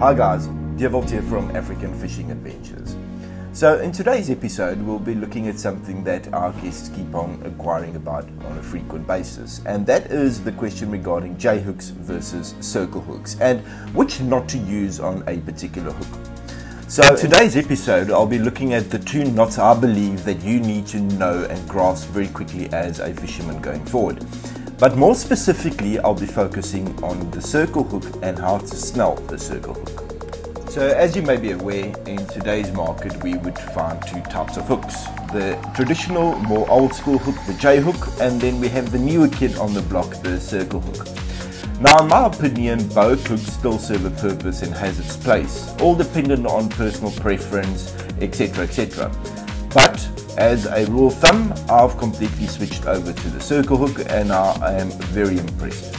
Hi guys, Dewald here from African Fishing Adventures. So in today's episode we'll be looking at something that our guests keep on inquiring about on a frequent basis, and that is the question regarding J hooks versus circle hooks and which not to use on a particular hook. So in today's episode I'll be looking at the two knots I believe that you need to know and grasp very quickly as a fisherman going forward. But more specifically, I'll be focusing on the circle hook and how to snell the circle hook. So as you may be aware, in today's market we would find two types of hooks. The traditional, more old school hook, the J hook, and then we have the newer kid on the block, the circle hook. Now in my opinion, both hooks still serve a purpose and has its place, all dependent on personal preference, etc, etc. But as a rule of thumb, I've completely switched over to the circle hook and I am very impressed.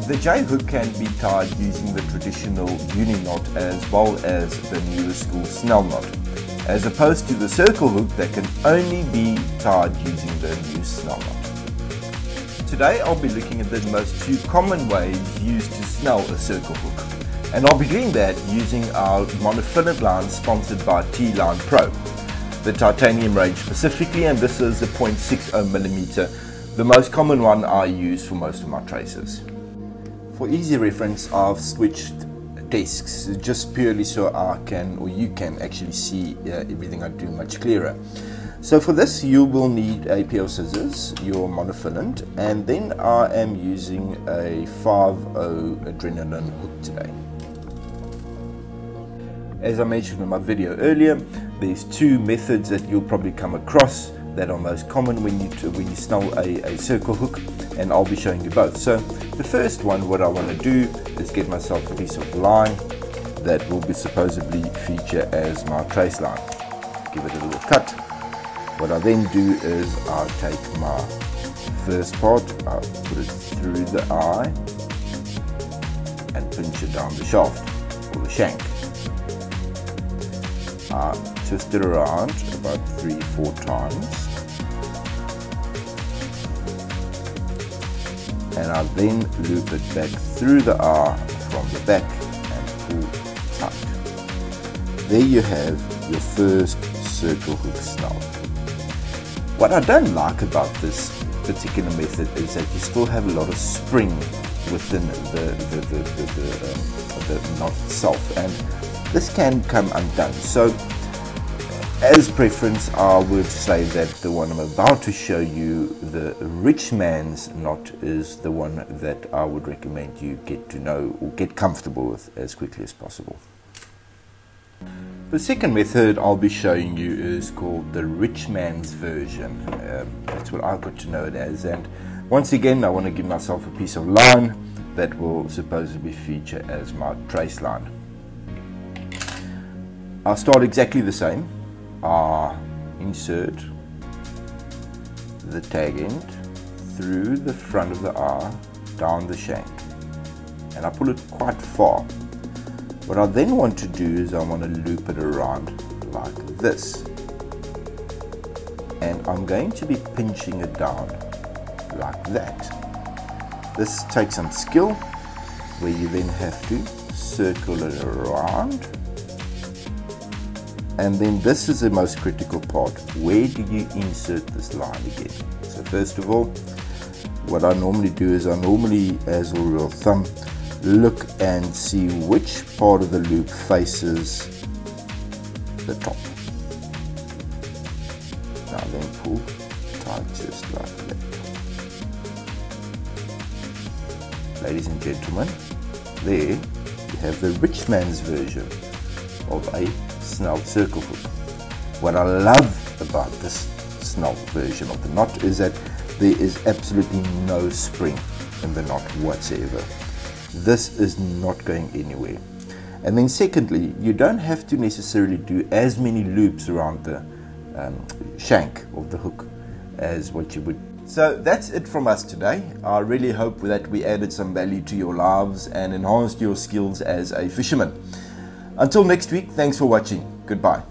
The J hook can be tied using the traditional uni knot as well as the newer school Snell knot, as opposed to the circle hook that can only be tied using the new Snell knot. Today I'll be looking at the most two common ways used to snell a circle hook, and I'll be doing that using our monofilament line sponsored by T-Line Pro, the titanium range specifically, and this is a 0.60mm, the most common one I use for most of my traces. For easy reference, I've switched desks just purely so I can, or you can actually see everything I do much clearer. So for this you will need a pair of scissors, your monofilament, and then I am using a 5.0 adrenaline hook today. As I mentioned in my video earlier, there's two methods that you'll probably come across that are most common when you snell a circle hook, and I'll be showing you both. So the first one, what I want to do is get myself a piece of line that will be supposedly feature as my trace line. Give it a little cut. What I then do is I take my first part, I put it through the eye and pinch it down the shaft or the shank. I twist it around about 3-4 times, and I then loop it back through the eye from the back and pull tight. There you have your first circle hook snell. What I don't like about this particular method is that you still have a lot of spring within the knot itself, and this can come undone. So as preference, I would say that the one I'm about to show you, the rich man's knot, is the one that I would recommend you get to know or get comfortable with as quickly as possible. The second method I'll be showing you is called the rich man's version. That's what I got to know it as, and once again I want to give myself a piece of line that will supposedly feature as my trace line. I'll start exactly the same. I insert the tag end through the front of the eye, down the shank, and I pull it quite far. What I then want to do is I want to loop it around like this, and I'm going to be pinching it down like that. This takes some skill, where you then have to circle it around. And then this is the most critical part. Where do you insert this line again? So first of all, what I normally do is I normally, as a rule of thumb, look and see which part of the loop faces the top. Now then pull tight just like that. Ladies and gentlemen, there you have the rich man's version of a snelled circle hook. What I love about this snelled version of the knot is that there is absolutely no spring in the knot whatsoever. This is not going anywhere. And then secondly, you don't have to necessarily do as many loops around the shank of the hook as what you would. So that's it from us today. I really hope that we added some value to your lives and enhanced your skills as a fisherman. Until next week, thanks for watching. Goodbye.